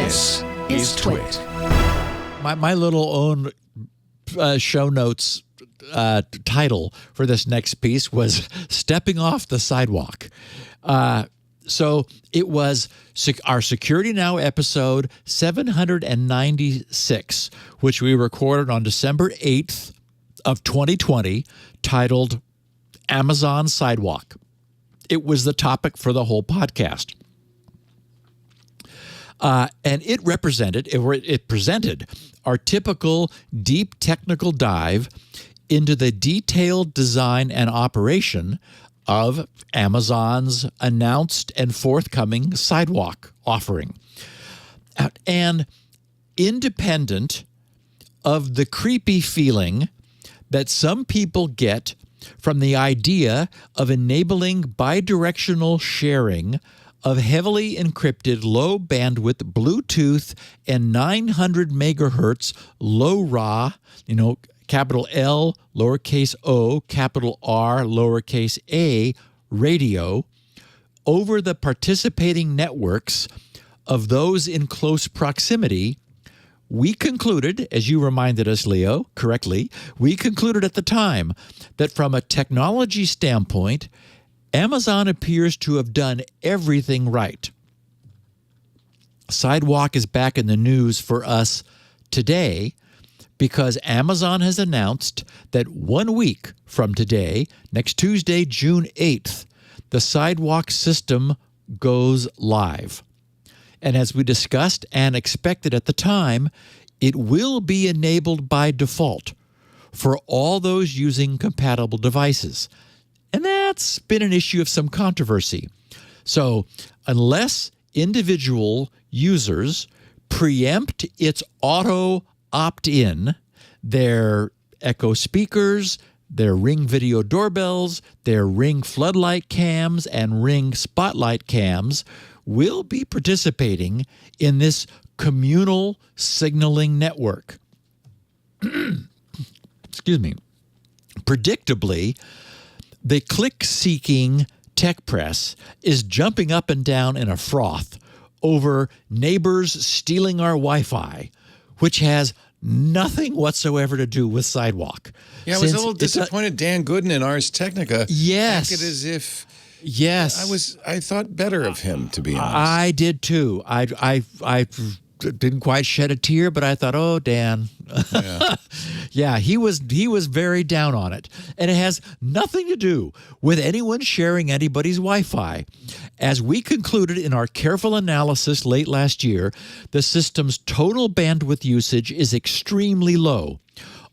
This is TWiT. My little own show notes title for this next piece was Stepping Off the Sidewalk. So it was our Security Now episode 796, which we recorded on December 8th of 2020, titled Amazon Sidewalk. It was the topic for the whole podcast. And it presented our typical deep technical dive into the detailed design and operation of Amazon's announced and forthcoming Sidewalk offering. And independent of the creepy feeling that some people get from the idea of enabling bidirectional sharing of heavily encrypted low bandwidth Bluetooth and 900 megahertz low RA, capital L, lowercase o, capital R, lowercase a, radio over the participating networks of those in close proximity, we concluded, as you reminded us, Leo, correctly, we concluded at the time that from a technology standpoint, Amazon appears to have done everything right. Sidewalk is back in the news for us today because Amazon has announced that 1 week from today, next Tuesday, June 8th, the Sidewalk system goes live. And as we discussed and expected at the time, it will be enabled by default for all those using compatible devices. And that's been an issue of some controversy. So unless individual users preempt its auto opt-in, their Echo speakers, their Ring video doorbells, their Ring floodlight cams, and Ring spotlight cams will be participating in this communal signaling network. Excuse me. Predictably, the click-seeking tech press is jumping up and down in a froth over neighbors stealing our Wi-Fi, which has nothing whatsoever to do with Sidewalk. Yeah, I was a little disappointed. Dan Gooden in Ars Technica acted as if I thought better of him, to be honest. I did too. I didn't quite shed a tear, but I thought, oh, Dan. Yeah. Yeah, he was very down on it. And it has nothing to do with anyone sharing anybody's Wi-Fi. As we concluded in our careful analysis late last year, the system's total bandwidth usage is extremely low,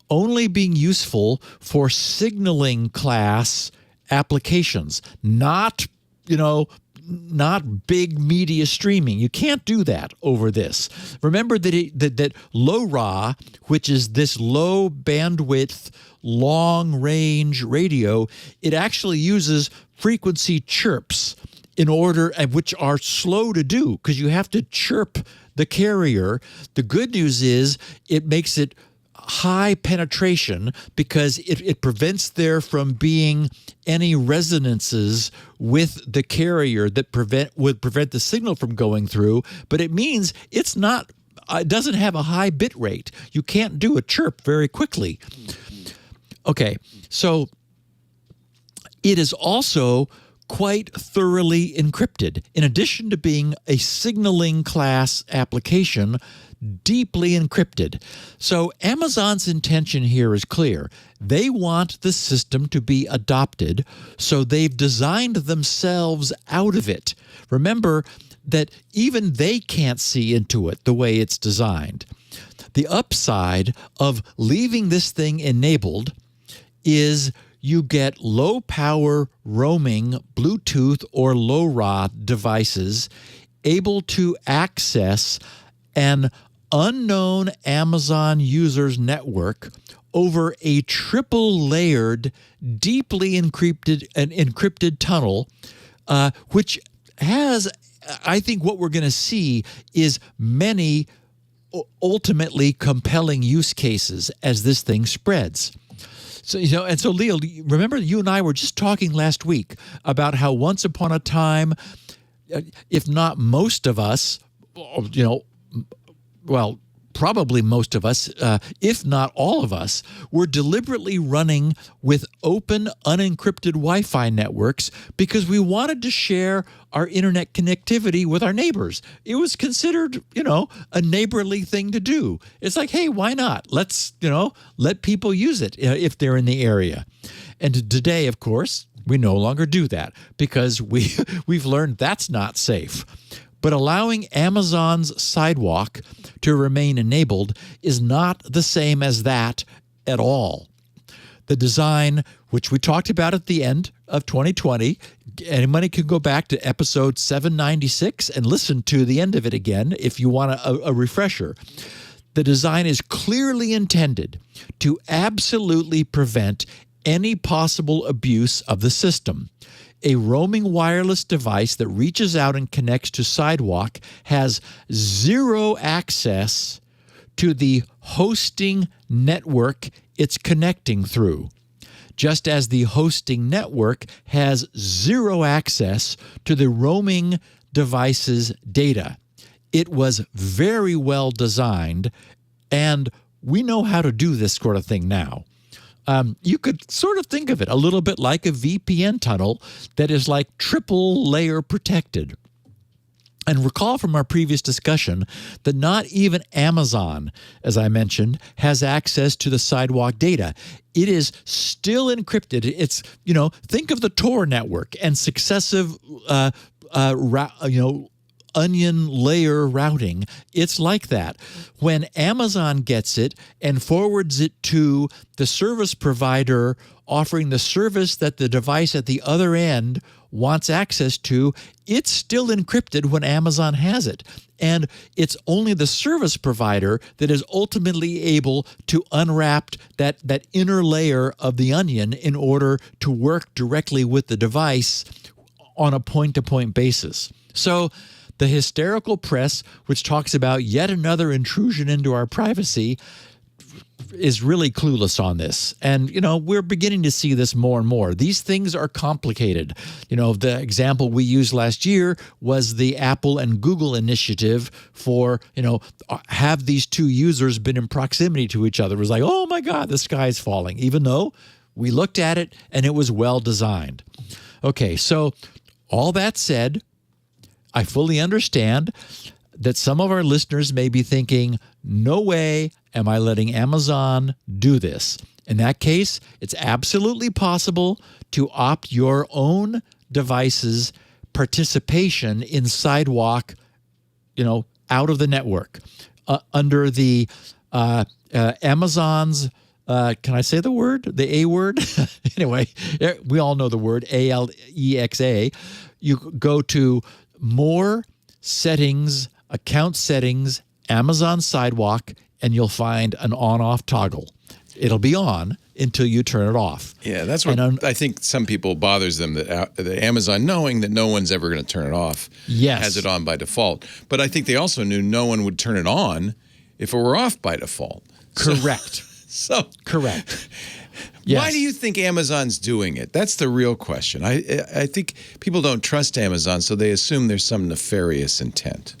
only being useful for signaling class applications, not big media streaming. You can't do that over this. Remember that low RA, which is this low bandwidth, long range radio, it actually uses frequency chirps in order, which are slow to do because you have to chirp the carrier. The good news is it makes it high penetration because it prevents there from being any resonances with the carrier that would prevent the signal from going through, but it means it doesn't have a high bit rate. You can't do a chirp very quickly. Okay, so it is also quite thoroughly encrypted. In addition to being a signaling class application, deeply encrypted. So Amazon's intention here is clear. They want the system to be adopted, so they've designed themselves out of it. Remember that even they can't see into it the way it's designed. The upside of leaving this thing enabled is you get low-power roaming Bluetooth or low RA devices able to access an unknown Amazon users network over a triple-layered, deeply encrypted tunnel, which has, I think what we're going to see is many ultimately compelling use cases as this thing spreads. So, and so, Leo, remember you and I were just talking last week about how once upon a time, if not most of us, well, probably most of us, if not all of us, were deliberately running with open, unencrypted Wi-Fi networks because we wanted to share our internet connectivity with our neighbors. It was considered, a neighborly thing to do. It's like, hey, why not? Let's, let people use it if they're in the area. And today, of course, we no longer do that because we've learned that's not safe. But allowing Amazon's Sidewalk to remain enabled is not the same as that at all. The design, which we talked about at the end of 2020, anybody can go back to episode 796 and listen to the end of it again if you want a refresher. The design is clearly intended to absolutely prevent any possible abuse of the system. A roaming wireless device that reaches out and connects to Sidewalk has zero access to the hosting network it's connecting through, just as the hosting network has zero access to the roaming device's data. It was very well designed, and we know how to do this sort of thing now. You could sort of think of it a little bit like a VPN tunnel that is like triple layer protected. And recall from our previous discussion that not even Amazon, as I mentioned, has access to the Sidewalk data. It is still encrypted. It's, think of the Tor network and successive, onion layer routing. It's like that. When Amazon gets it and forwards it to the service provider offering the service that the device at the other end wants access to, it's still encrypted when Amazon has it. And it's only the service provider that is ultimately able to unwrap that inner layer of the onion in order to work directly with the device on a point-to-point basis. So the hysterical press, which talks about yet another intrusion into our privacy, is really clueless on this. And, we're beginning to see this more and more. These things are complicated. The example we used last year was the Apple and Google initiative for, have these two users been in proximity to each other? It was like, oh my God, the sky's falling, even though we looked at it and it was well designed. Okay, so all that said, I fully understand that some of our listeners may be thinking, no way am I letting Amazon do this. In that case, it's absolutely possible to opt your own device's participation in Sidewalk, out of the network under the Amazon's, can I say the word? The A word? Anyway, we all know the word, Alexa. You go to More Settings, Account Settings, Amazon Sidewalk, and you'll find an on-off toggle. It'll be on until you turn it off. Yeah, that's what I think some people bothers them, that Amazon, knowing that no one's ever going to turn it off, has it on by default. But I think they also knew no one would turn it on if it were off by default. Correct. Correct. Yes. Why do you think Amazon's doing it? That's the real question. I think people don't trust Amazon, so they assume there's some nefarious intent.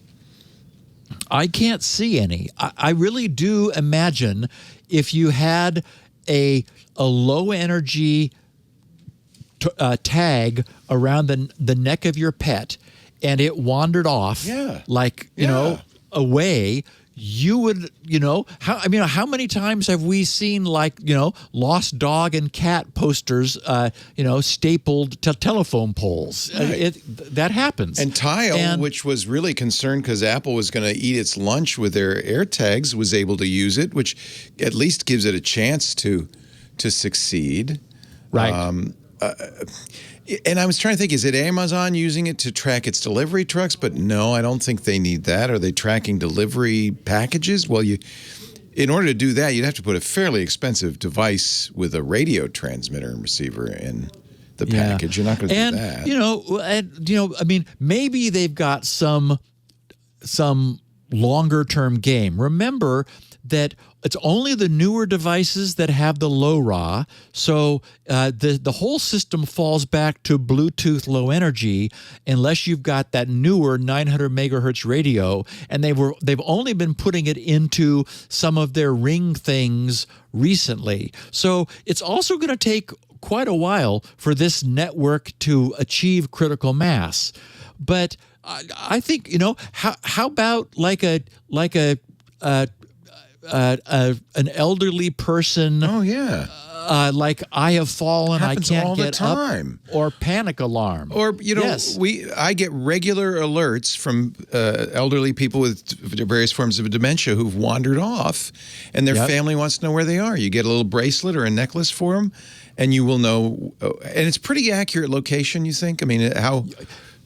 I can't see any. I really do imagine if you had a low energy tag around the neck of your pet and it wandered off, away, you would, how many times have we seen lost dog and cat posters, stapled to telephone poles? Right. That happens. And Tile, which was really concerned because Apple was going to eat its lunch with their AirTags, was able to use it, which at least gives it a chance to succeed. Right. And I was trying to think, is it Amazon using it to track its delivery trucks? But no, I don't think they need that. Are they tracking delivery packages? Well, in order to do that, you'd have to put a fairly expensive device with a radio transmitter and receiver in the package. You're not going to do that. Maybe they've got some longer-term game. Remember that it's only the newer devices that have the LoRa, so the whole system falls back to Bluetooth Low Energy unless you've got that newer 900 megahertz radio, and they've only been putting it into some of their Ring things recently. So it's also going to take quite a while for this network to achieve critical mass. But I think, how about like an elderly person? Oh yeah. Like I have fallen, Happens I can't all the get time. up, or panic alarm. Or Yes. I get regular alerts from elderly people with various forms of dementia who've wandered off, and their family wants to know where they are. You get a little bracelet or a necklace for them, and you will know. And it's pretty accurate location. You think? I mean, how?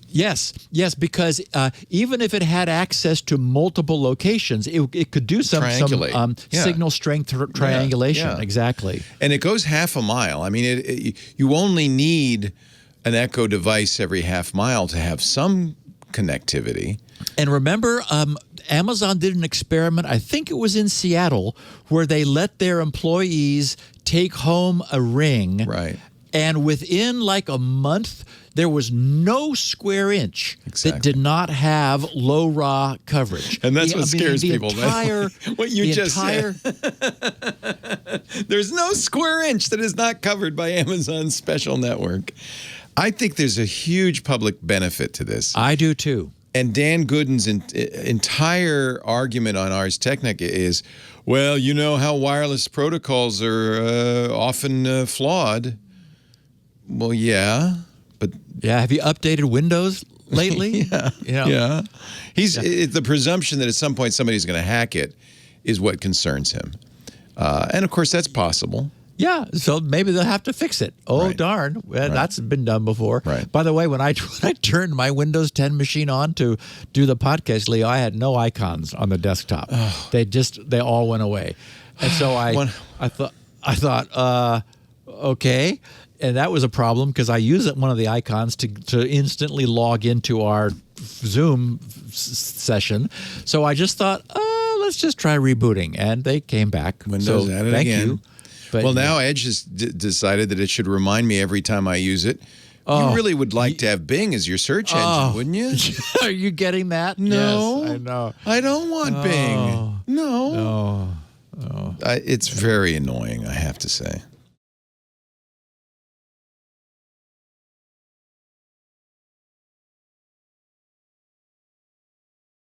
Yes, because even if it had access to multiple locations, it could do some signal strength triangulation. Yeah. Exactly. And it goes half a mile. I mean, you only need an Echo device every half mile to have some connectivity. And remember, Amazon did an experiment, I think it was in Seattle, where they let their employees take home a Ring. Right. And within like a month, there was no square inch that did not have LoRa coverage. And that's what scares people. Entire, what you just said. There's no square inch that is not covered by Amazon's special network. I think there's a huge public benefit to this. I do too. And Dan Gooden's entire argument on Ars Technica is, well, you know how wireless protocols are often flawed. Well, yeah. But have you updated Windows lately? Yeah. It's the presumption that at some point somebody's going to hack it is what concerns him. And of course, that's possible. Yeah, so maybe they'll have to fix it. Oh, right. Darn. That's been done before. Right. By the way, when I turned my Windows 10 machine on to do the podcast, Leo, I had no icons on the desktop. Oh. They all went away. And so I thought, okay. And that was a problem because I used one of the icons to instantly log into our Zoom session. So I just thought, let's just try rebooting. And they came back. Windows added thank again. You. But, well, now Edge has decided that it should remind me every time I use it. You really would like to have Bing as your search engine, wouldn't you? Are you getting that? No. Yes, I know. I don't want Bing. No. It's very annoying, I have to say.